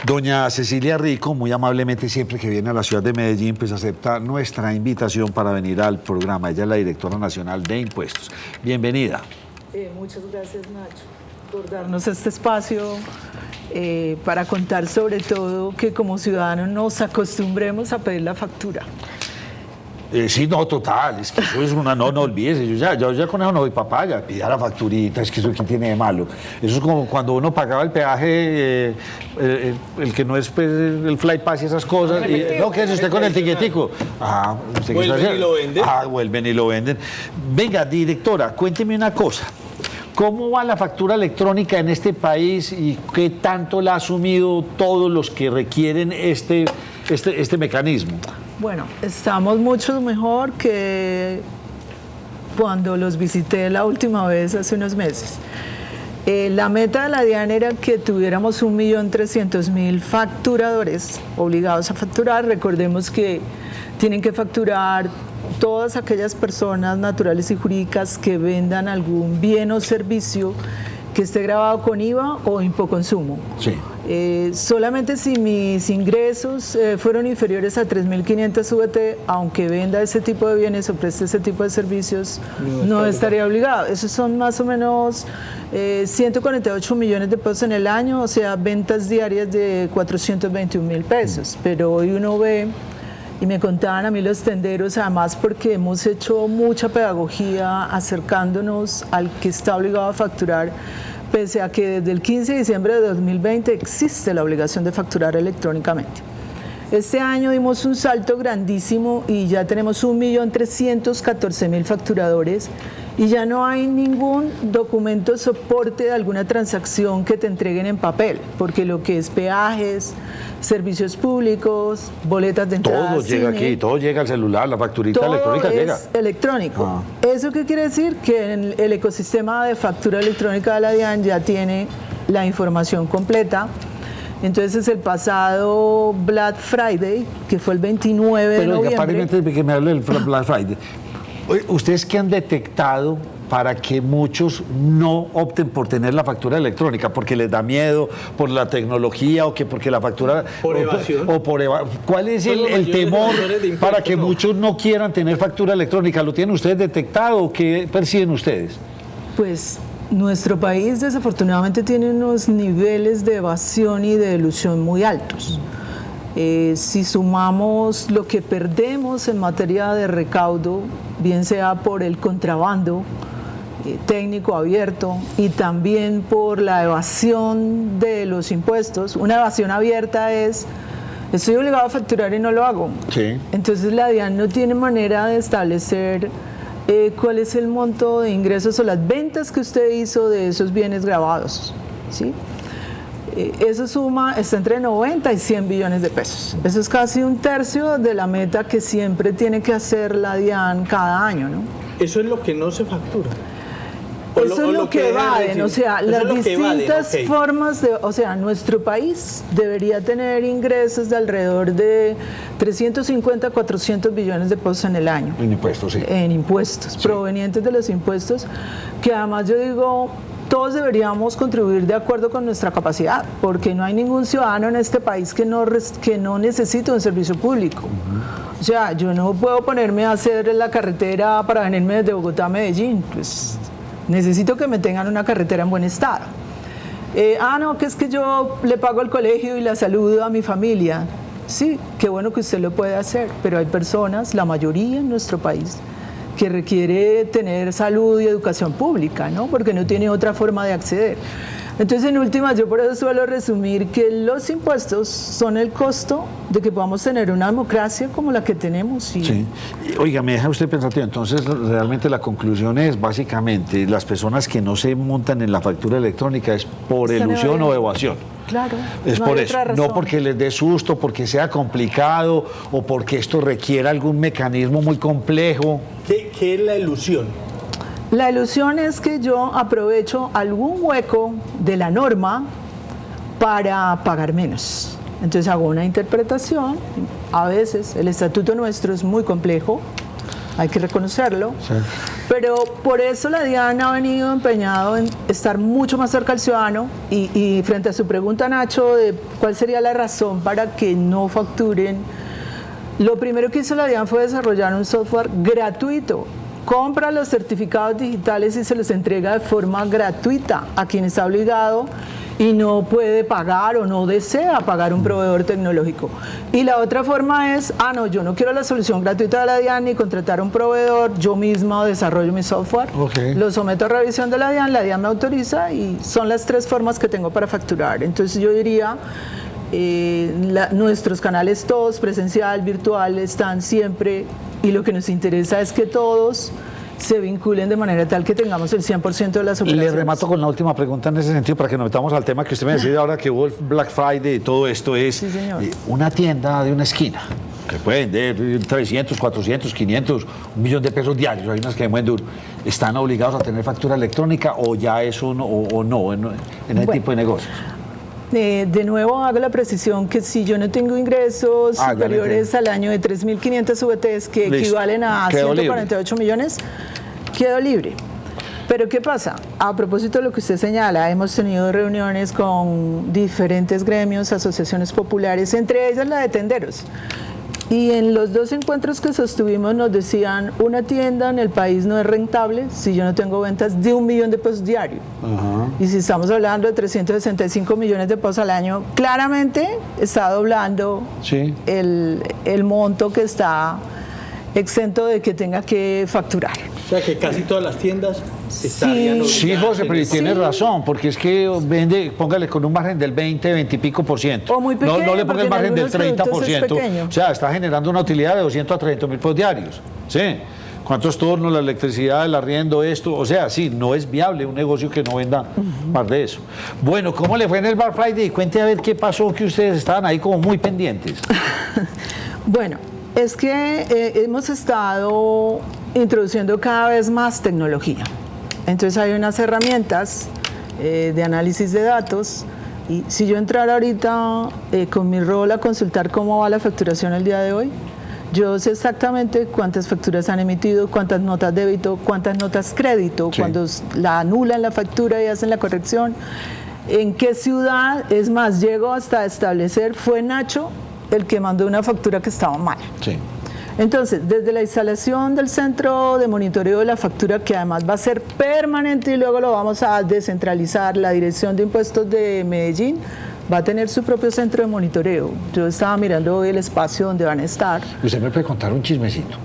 Doña Cecilia Rico, muy amablemente siempre que viene a la ciudad de Medellín, pues acepta nuestra invitación para venir al programa. Ella es la directora nacional de impuestos. Bienvenida. Muchas gracias, Nacho, por darnos este espacio para contar sobre todo que como ciudadanos nos acostumbremos a pedir la factura. Sí, no, total, es que eso es una, no olvídese, yo ya con eso no doy papaya, pida la facturita, es que eso ¿qué tiene de malo? Eso es como cuando uno pagaba el peaje, el que no es pues, el flight pass y esas cosas, no, ¿qué es usted con el tiquetico? Ah, ¿usted qué está haciendo? ¿Vuelven y lo venden? Ah, vuelven y lo venden. Venga, directora, cuénteme una cosa. ¿Cómo va la factura electrónica en este país y qué tanto la ha asumido todos los que requieren este mecanismo? Bueno, estamos mucho mejor que cuando los visité la última vez hace unos meses. La meta de la DIAN era que tuviéramos 1.300.000 facturadores obligados a facturar. Recordemos que tienen que facturar todas aquellas personas naturales y jurídicas que vendan algún bien o servicio que esté grabado con IVA o impoconsumo. Sí. Solamente si mis ingresos fueron inferiores a 3.500 VT, aunque venda ese tipo de bienes o preste ese tipo de servicios, no estaría obligado. Esos son más o menos 148 millones de pesos en el año, o sea, ventas diarias de 421.000 pesos. Pero hoy uno ve, y me contaban a mí los tenderos, además porque hemos hecho mucha pedagogía acercándonos al que está obligado a facturar, pese a que desde el 15 de diciembre de 2020 existe la obligación de facturar electrónicamente. Este año dimos un salto grandísimo y ya tenemos 1.314.000 facturadores y ya no hay ningún documento soporte de alguna transacción que te entreguen en papel, porque lo que es peajes, servicios públicos, boletas de entrada, todo llega aquí, todo llega al celular, la facturita electrónica llega. Todo es electrónico. ¿Eso qué quiere decir? Que en el ecosistema de factura electrónica de la DIAN ya tiene la información completa. Entonces el pasado Black Friday, que fue el 29 de noviembre... Pero antes de que me hable del Black Friday, ¿ustedes qué han detectado para que muchos no opten por tener la factura electrónica? ¿Porque les da miedo, por la tecnología o que porque la factura... Por evasión. ¿Cuál es el temor para que muchos no quieran tener factura electrónica? ¿Lo tienen ustedes detectado o qué perciben ustedes? Pues nuestro país desafortunadamente tiene unos niveles de evasión y de elusión muy altos. Si sumamos lo que perdemos en materia de recaudo, bien sea por el contrabando técnico abierto y también por la evasión de los impuestos, una evasión abierta es: estoy obligado a facturar y no lo hago. Sí. Entonces la DIAN no tiene manera de establecer cuál es el monto de ingresos o las ventas que usted hizo de esos bienes grabados, ¿sí? Eso está entre 90 y 100 billones de pesos. Eso es casi un tercio de la meta que siempre tiene que hacer la DIAN cada año, ¿no? Eso es lo que no se factura. Eso es lo que evaden, o sea, las distintas formas de, o sea, nuestro país debería tener ingresos de alrededor de 350 a 400 billones de pesos en el año. En impuestos, sí. En impuestos, sí, provenientes de los impuestos, que además yo digo, todos deberíamos contribuir de acuerdo con nuestra capacidad, porque no hay ningún ciudadano en este país que no necesite un servicio público. O sea, yo no puedo ponerme a hacer la carretera para venirme desde Bogotá a Medellín, pues necesito que me tengan una carretera en buen estado. No, que es que yo le pago al colegio y la saludo a mi familia. Sí, qué bueno que usted lo puede hacer, pero hay personas, la mayoría en nuestro país, que requiere tener salud y educación pública, ¿no? Porque no tiene otra forma de acceder. Entonces, en últimas, yo por eso suelo resumir que los impuestos son el costo de que podamos tener una democracia como la que tenemos. Y... Sí. Oiga, me deja usted pensativo. Entonces, realmente la conclusión es, básicamente, las personas que no se montan en la factura electrónica es por elusión o evasión. Claro. Es por eso, no porque les dé susto, porque sea complicado o porque esto requiera algún mecanismo muy complejo. ¿Qué es la elusión? La ilusión es que yo aprovecho algún hueco de la norma para pagar menos. Entonces hago una interpretación, a veces el estatuto nuestro es muy complejo, hay que reconocerlo. Sí. Pero por eso la DIAN ha venido empeñado en estar mucho más cerca al ciudadano y frente a su pregunta, Nacho, de cuál sería la razón para que no facturen, lo primero que hizo la DIAN fue desarrollar un software gratuito. Compra los certificados digitales y se los entrega de forma gratuita a quien está obligado y no puede pagar o no desea pagar un proveedor tecnológico. Y la otra forma es, no, yo no quiero la solución gratuita de la DIAN ni contratar a un proveedor, yo misma desarrollo mi software, lo someto a revisión de la DIAN me autoriza y son las 3 formas que tengo para facturar. Entonces yo diría, nuestros canales todos, presencial, virtual, están siempre y lo que nos interesa es que todos se vinculen de manera tal que tengamos el 100% de las operaciones. Le remato con la última pregunta en ese sentido para que nos metamos al tema que usted me decía ahora que hubo el Black Friday y todo esto es Sí, una tienda de una esquina que puede vender 300, 400, 500, 1 millón de pesos diarios, hay unas que venden duro. ¿Están obligados a tener factura electrónica o ya eso o no en ese tipo de negocios? De nuevo hago la precisión que si yo no tengo ingresos superiores al año de 3.500 VTs que equivalen a 148 millones, quedo libre. Pero ¿qué pasa? A propósito de lo que usted señala, hemos tenido reuniones con diferentes gremios, asociaciones populares, entre ellas la de tenderos. Y en los 2 encuentros que sostuvimos nos decían, una tienda en el país no es rentable si yo no tengo ventas de 1 millón de pesos diario. Y si estamos hablando de 365 millones de pesos al año, claramente está doblando el monto que está exento de que tenga que facturar. O sea que casi todas las tiendas estarían obligadas. Sí, José, pero tiene razón, porque es que vende, póngale con un margen del 20, 20 y pico %. O muy pequeño, no le ponga el margen del 30%. O sea, está generando una utilidad de 200 a 300 mil pesos diarios. ¿Sí? ¿Cuántos turnos, la electricidad, el arriendo, esto? O sea, sí, no es viable un negocio que no venda más de eso. Bueno, ¿cómo le fue en el Black Friday? Cuente a ver qué pasó, que ustedes estaban ahí como muy pendientes. Bueno, es que hemos estado introduciendo cada vez más tecnología. Entonces hay unas herramientas de análisis de datos y si yo entrara ahorita con mi rol a consultar cómo va la facturación el día de hoy, yo sé exactamente cuántas facturas han emitido, cuántas notas débito, cuántas notas crédito, cuando la anulan la factura y hacen la corrección, en qué ciudad, es más, llego hasta establecer, fue Nacho el que mandó una factura que estaba mal. Entonces, desde la instalación del centro de monitoreo de la factura, que además va a ser permanente y luego lo vamos a descentralizar, la Dirección de Impuestos de Medellín va a tener su propio centro de monitoreo. Yo estaba mirando hoy el espacio donde van a estar. ¿Usted me puede contar un chismecito?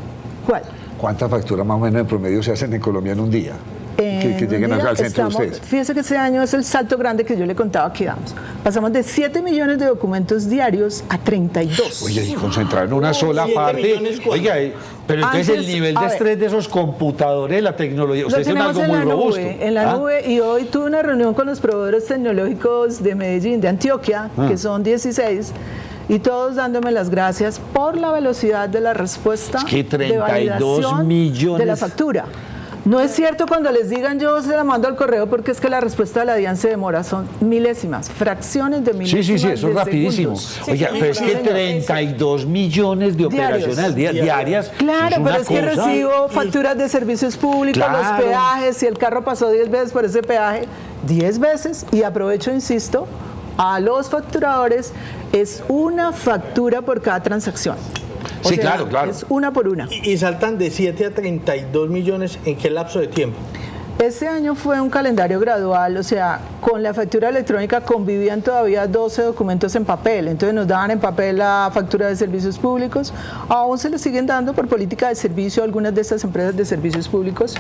¿Cuál? ¿Cuántas facturas más o menos en promedio se hacen en Colombia en un día? Que lleguen al centro de ustedes. Fíjese que ese año es el salto grande que yo le contaba que damos. Pasamos de 7 millones de documentos diarios a 32. Oye, y concentrar en una sola parte. Oiga, pero entonces el nivel de estrés de esos computadores, la tecnología, ustedes tienen algo muy robusto. En la nube, y hoy tuve una reunión con los proveedores tecnológicos de Medellín, de Antioquia, que son 16, y todos dándome las gracias por la velocidad de la respuesta de validación de la factura. No es cierto cuando les digan yo se la mando al correo porque es que la respuesta de la DIAN se demora, son milésimas, fracciones de milésimas. Sí, eso es rapidísimo. Oiga, pero es que 32 millones de operaciones al día, diarias. Claro, pero es que recibo facturas de servicios públicos, los peajes, si el carro pasó 10 veces por ese peaje, 10 veces, y aprovecho, insisto, a los facturadores es una factura por cada transacción. O sea, claro. Es una por una. Y saltan de 7 a 32 millones, ¿en qué lapso de tiempo? Este año fue un calendario gradual, o sea, con la factura electrónica convivían todavía 12 documentos en papel, entonces nos daban en papel la factura de servicios públicos, aún se lo siguen dando por política de servicio a algunas de estas empresas de servicios públicos,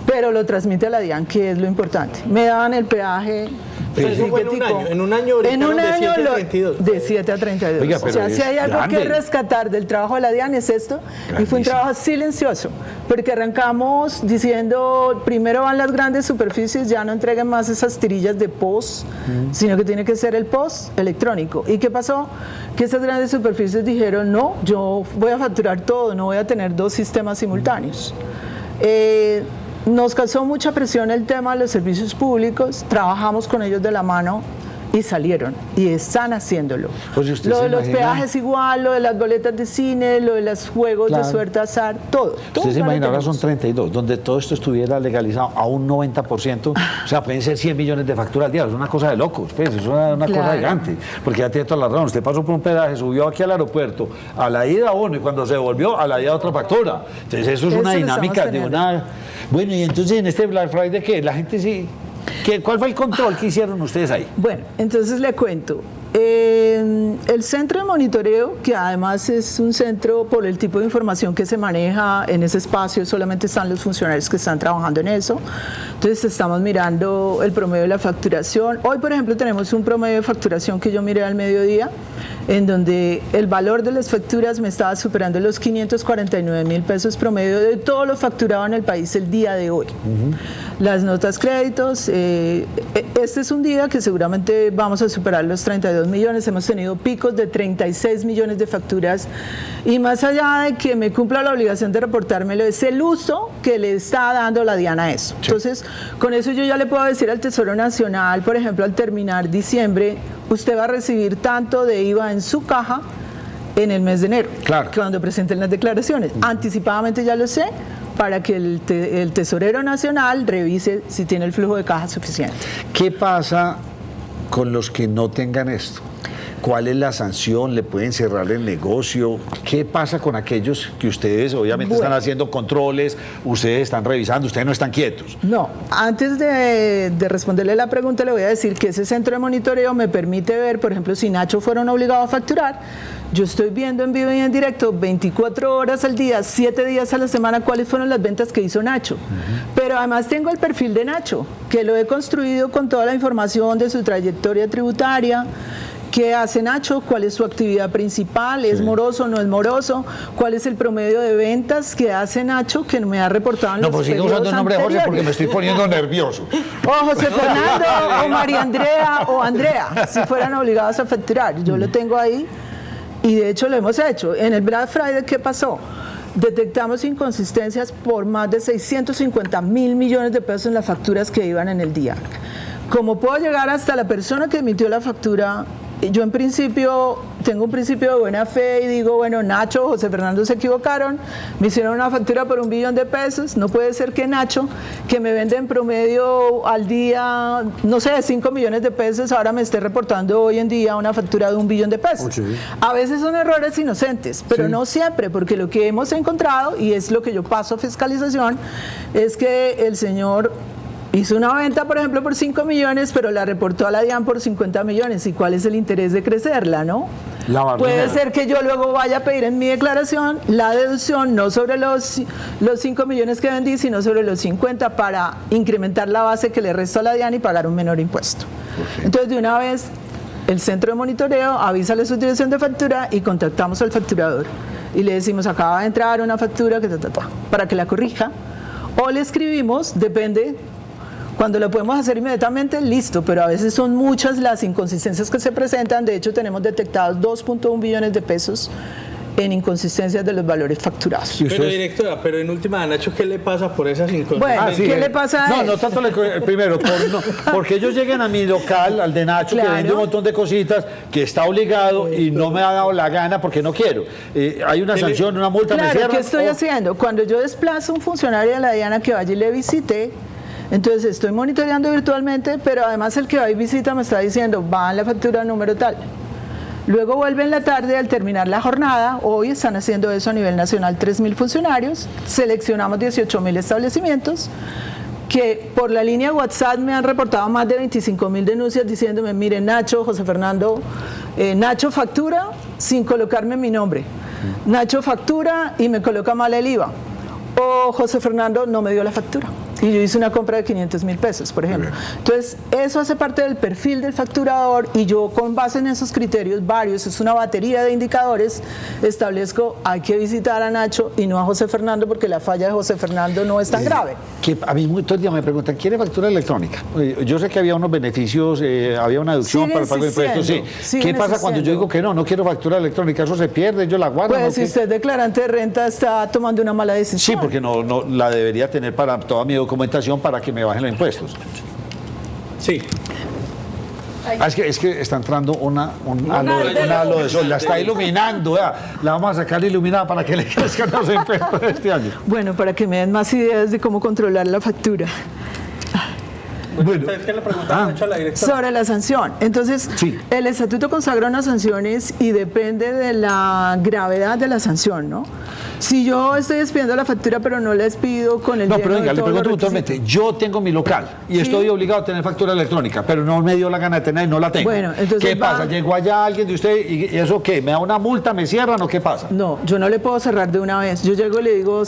pero lo transmite a la DIAN, que es lo importante. Me daban el peaje. Pero eso fue en un año de 7 a 32. De 7 a 32. Oiga, o sea, si hay algo que rescatar del trabajo de la DIAN es esto, y fue un trabajo silencioso, porque arrancamos diciendo, primero van las grandes superficies, ya no entreguen más esas tirillas de POS, sino que tiene que ser el POS electrónico. ¿Y qué pasó? Que esas grandes superficies dijeron, no, yo voy a facturar todo, no voy a tener 2 sistemas simultáneos. Nos causó mucha presión el tema de los servicios públicos, trabajamos con ellos de la mano y salieron y están haciéndolo. Pues usted lo se de los imagina- peajes igual, lo de las boletas de cine, lo de los juegos Claro. de suerte azar, todo. Usted se ya lo imagina, ahora tenemos. son 32, donde todo esto estuviera legalizado a un 90%, o sea, pueden ser 100 millones de facturas al día, es una cosa de locos, pues, es una cosa Claro. gigante, porque ya tiene toda la razón, usted pasó por un pedaje, subió aquí al aeropuerto, a la ida uno, y cuando se volvió, a la ida otra factura. Entonces eso es Eso una lo dinámica estamos de teniendo. una... Bueno, y entonces en este Black Friday, ¿qué? La gente sí... ¿Cuál fue el control que hicieron ustedes ahí? Bueno, entonces le cuento. El centro de monitoreo, que además es un centro por el tipo de información que se maneja en ese espacio, solamente están los funcionarios que están trabajando en eso. Entonces estamos mirando el promedio de la facturación. Hoy, por ejemplo, tenemos un promedio de facturación que yo miré al mediodía, en donde el valor de las facturas me estaba superando los 549.000 pesos promedio de todo lo facturado en el país el día de hoy. Las notas créditos, este es un día que seguramente vamos a superar los 32 millones, hemos tenido picos de 36 millones de facturas y más allá de que me cumpla la obligación de reportármelo, es el uso que le está dando la DIAN a eso. Sí. Entonces, con eso yo ya le puedo decir al Tesoro Nacional, por ejemplo, al terminar diciembre, usted va a recibir tanto de IVA en su caja en el mes de enero, Claro. cuando presenten las declaraciones. Anticipadamente ya lo sé, para que el Tesorero Nacional revise si tiene el flujo de caja suficiente. ¿Qué pasa con los que no tengan esto? ¿Cuál es la sanción? ¿Le pueden cerrar el negocio? ¿Qué pasa con aquellos que ustedes obviamente Bueno. están haciendo controles, ustedes están revisando, ustedes no están quietos? No, antes de responderle la pregunta le voy a decir que ese centro de monitoreo me permite ver, por ejemplo, si Nacho fueron obligados a facturar, yo estoy viendo en vivo y en directo 24 horas al día, 7 días a la semana cuáles fueron las ventas que hizo Nacho. Pero además tengo el perfil de Nacho, que lo he construido con toda la información de su trayectoria tributaria. ¿Qué hace Nacho? ¿Cuál es su actividad principal? ¿Es moroso? ¿No es moroso? ¿Cuál es el promedio de ventas que hace Nacho que me ha reportado en No, los pues sigue periodos usando el nombre de José porque me anteriores? estoy poniendo nervioso. O José Fernando, o María Andrea, o Andrea, si fueran obligados a facturar. Yo lo tengo ahí y de hecho lo hemos hecho. En el Black Friday, ¿qué pasó? Detectamos inconsistencias por más de 650.000 millones de pesos en las facturas que iban en el día. Como puedo llegar hasta la persona que emitió la factura, yo en principio tengo un principio de buena fe y digo, bueno, Nacho, José Fernando se equivocaron, me hicieron una factura por 1 billón de pesos, no puede ser que Nacho, que me vende en promedio al día, no sé, 5 millones de pesos, ahora me esté reportando hoy en día una factura de 1 billón de pesos. Sí. A veces son errores inocentes, pero no siempre, porque lo que hemos encontrado, y es lo que yo paso a fiscalización, es que el señor hizo una venta, por ejemplo, por 5 millones, pero la reportó a la DIAN por 50 millones. ¿Y cuál es el interés de crecerla, no? Puede ser que yo luego vaya a pedir en mi declaración la deducción, no sobre los 5 millones que vendí, sino sobre los 50 para incrementar la base que le restó a la DIAN y pagar un menor impuesto. Entonces, de una vez, el centro de monitoreo avisa a la subdirección de factura y contactamos al facturador. Y le decimos, acaba de entrar una factura que para que la corrija. O le escribimos, depende. Cuando lo podemos hacer inmediatamente, listo, pero a veces son muchas las inconsistencias que se presentan. De hecho, tenemos detectados 2.1 billones de pesos en inconsistencias de los valores facturados. ¿Y Pero ustedes? directora, pero en última, a Nacho, ¿qué le pasa por esas inconsistencias? Bueno, ¿qué le pasa a No, él? no tanto primero, porque ellos llegan a mi local, al de Nacho, Claro. que vende un montón de cositas, que está obligado y no me ha dado la gana porque no quiero. Hay una sanción, una multa, me Claro, cierran. ¿qué estoy haciendo? Cuando yo desplazo a un funcionario de la DIAN que vaya y le visite, entonces estoy monitoreando virtualmente, pero además el que va y visita me está diciendo, va en la factura número tal. Luego vuelve en la tarde al terminar la jornada, hoy están haciendo eso a nivel nacional 3.000 funcionarios, seleccionamos 18.000 establecimientos, que por la línea WhatsApp me han reportado más de 25.000 denuncias diciéndome, mire Nacho, José Fernando, Nacho factura sin colocarme mi nombre, Nacho factura y me coloca mal el IVA, o José Fernando no me dio la factura. Y yo hice una compra de 500.000 pesos, por ejemplo. Entonces, eso hace parte del perfil del facturador y yo con base en esos criterios varios, es una batería de indicadores, establezco, hay que visitar a Nacho y no a José Fernando porque la falla de José Fernando no es tan grave. Que a mí todo el día me preguntan, ¿quiere factura electrónica? Yo sé que había unos beneficios, había una deducción Sigue para el pago de impuestos, sí. existiendo, ¿Qué siguen pasa cuando yo digo que no quiero factura electrónica? ¿Eso se pierde? ¿Yo la guardo? Pues ¿no? si ¿Qué? usted es declarante de renta está tomando una mala decisión. Sí, porque no la debería tener para toda mi documentación para que me bajen los impuestos. Sí. Es que está entrando un halo de sol, la está iluminando, vea. La vamos a sacar iluminada para que le crezcan los impuestos este año. Bueno, para que me den más ideas de cómo controlar la factura. Bueno, ¿qué le preguntaba a la directora? Sobre la sanción. Entonces, sí, el estatuto consagra unas sanciones y depende de la gravedad de la sanción, ¿no? Si yo estoy despidiendo la factura, pero no la despido con el no, lleno pero venga, de le todos los pregunto puntualmente. requisitos. Yo tengo mi local y estoy obligado a tener factura electrónica, pero no me dio la gana de tener y no la tengo. Bueno, entonces ¿qué pasa? ¿Llegó allá alguien de usted y eso qué? ¿Me da una multa, me cierran o qué pasa? No, yo no le puedo cerrar de una vez. Yo llego y le digo,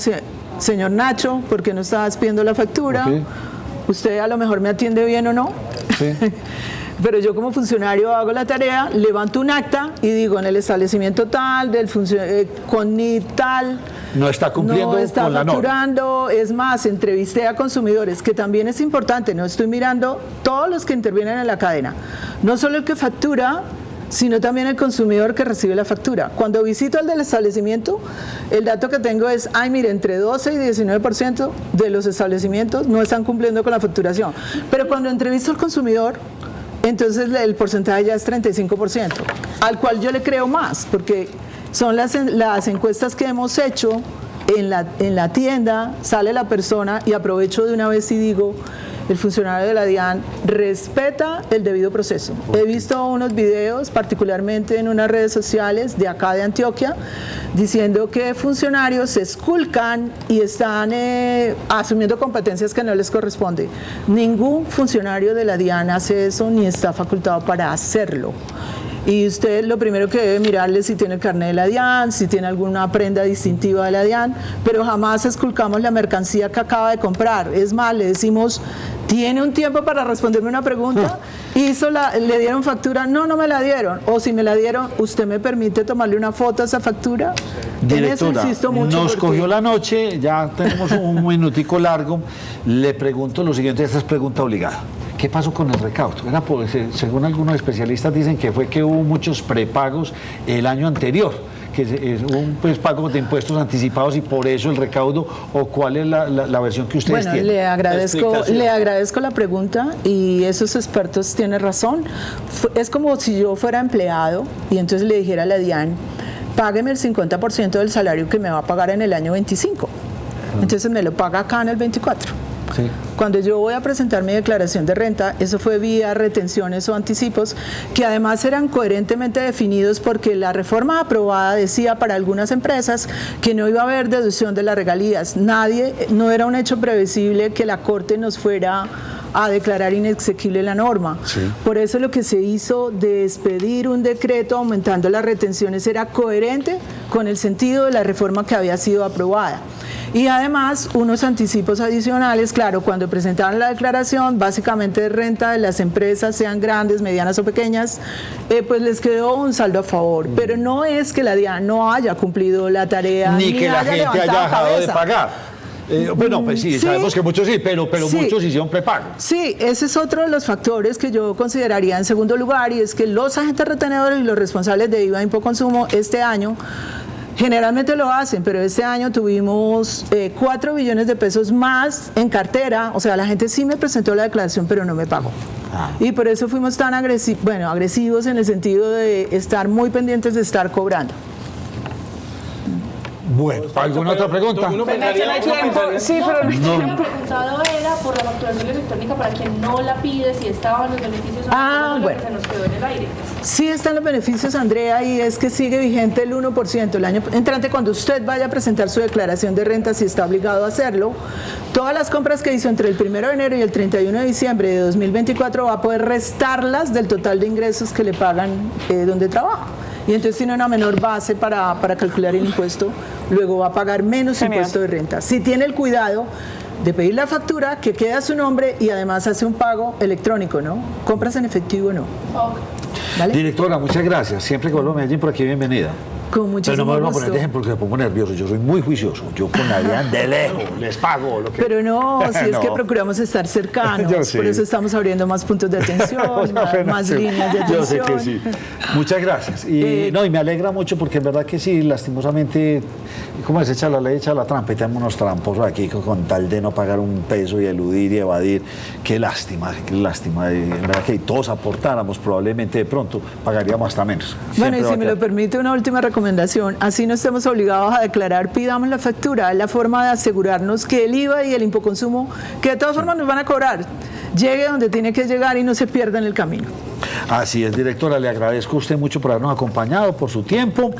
señor Nacho, ¿por qué no está despidiendo la factura? Okay. Usted a lo mejor me atiende bien o no. Sí. Pero yo como funcionario hago la tarea, levanto un acta y digo en el establecimiento tal, con ni tal, no está cumpliendo no está con la norma. facturando. Es más, entrevisté a consumidores, que también es importante, no estoy mirando todos los que intervienen en la cadena, no solo el que factura, sino también el consumidor que recibe la factura. Cuando visito el del establecimiento, el dato que tengo es, mire, entre 12 y 19% de los establecimientos no están cumpliendo con la facturación. Pero cuando entrevisto al consumidor, entonces el porcentaje ya es 35%, al cual yo le creo más, porque son las encuestas que hemos hecho en la tienda, sale la persona y aprovecho de una vez y digo, el funcionario de la DIAN respeta el debido proceso. He visto unos videos, particularmente en unas redes sociales de acá de Antioquia, diciendo que funcionarios se esculcan y están asumiendo competencias que no les corresponde. Ningún funcionario de la DIAN hace eso ni está facultado para hacerlo. Y usted lo primero que debe mirarle es si tiene el carnet de la DIAN, si tiene alguna prenda distintiva de la DIAN, pero jamás esculcamos la mercancía que acaba de comprar. Es más, le decimos, ¿tiene un tiempo para responderme una pregunta? ¿Le dieron factura? No, no me la dieron. O si me la dieron, ¿usted me permite tomarle una foto a esa factura? Directora, en eso insisto mucho nos cogió la noche, ya tenemos un minutico largo. Le pregunto lo siguiente, esta es pregunta obligada. ¿Qué pasó con el recaudo? Según algunos especialistas dicen que fue que hubo muchos prepagos el año anterior, que hubo un pago de impuestos anticipados y por eso el recaudo, o cuál es la versión que ustedes tienen. Le agradezco la pregunta y esos expertos tienen razón. Es como si yo fuera empleado y entonces le dijera a la DIAN, págueme el 50% del salario que me va a pagar en el año 25. Entonces me lo paga acá en el 24. Sí. Cuando yo voy a presentar mi declaración de renta, eso fue vía retenciones o anticipos, que además eran coherentemente definidos porque la reforma aprobada decía para algunas empresas que no iba a haber deducción de las regalías. No era un hecho previsible que la Corte nos fuera a declarar inexequible la norma. Sí. Por eso lo que se hizo de expedir un decreto aumentando las retenciones era coherente con el sentido de la reforma que había sido aprobada. Y además unos anticipos adicionales, claro, cuando presentaron la declaración, básicamente de renta de las empresas, sean grandes, medianas o pequeñas, pues les quedó un saldo a favor. Pero no es que la DIAN no haya cumplido la tarea, ni que la gente haya dejado de pagar. Bueno, pues sí, sabemos que muchos sí, pero sí, muchos hicieron prepago. Sí, ese es otro de los factores que yo consideraría en segundo lugar, y es que los agentes retenedores y los responsables de IVA e Impoconsumo este año generalmente lo hacen, pero este año tuvimos 4 billones de pesos más en cartera. O sea, la gente sí me presentó la declaración, pero no me pagó. Y por eso fuimos tan agresivos en el sentido de estar muy pendientes de estar cobrando. Bueno, ¿alguna otra pregunta? Sí, pero lo que me preguntado era por la facturación electrónica para quien no la pide, si estaban los beneficios o no, bueno, que se nos quedó en el aire. Sí están los beneficios, Andrea, y es que sigue vigente el 1%. El año entrante, cuando usted vaya a presentar su declaración de renta, si está obligado a hacerlo, todas las compras que hizo entre el 1 de enero y el 31 de diciembre de 2024 va a poder restarlas del total de ingresos que le pagan donde trabaja. Y entonces tiene una menor base para calcular el impuesto, luego va a pagar menos impuesto de renta. Si tiene el cuidado de pedir la factura, que quede a su nombre y además hace un pago electrónico, ¿no? Compras en efectivo, no. Okay. ¿vale? Directora, muchas gracias. Siempre que vuelvo a Medellín, por aquí, bienvenida. Con Pero muchísimo no me vuelvo a gusto. poner de ejemplo porque me pongo nervioso. Yo soy muy juicioso. Yo con la DIAN de lejos les pago lo que... Pero no, si es No. que procuramos estar cercanos, Yo sé. por eso estamos abriendo más puntos de atención, más líneas de atención. Yo sé que sí. Muchas gracias. Y me alegra mucho porque es verdad que sí, lastimosamente, como es echa la ley, echa la trampa, y tenemos unos tramposos aquí con tal de no pagar un peso y eludir y evadir. Qué lástima, qué lástima. En verdad que todos aportáramos, probablemente de pronto pagaríamos hasta menos. Bueno, Siempre y va si a me lo quedar. permite, una última recomendación. Así no estemos obligados a declarar, pidamos la factura. Es la forma de asegurarnos que el IVA y el impoconsumo, que de todas formas nos van a cobrar, llegue donde tiene que llegar y no se pierda en el camino. Así es, directora, le agradezco a usted mucho por habernos acompañado, por su tiempo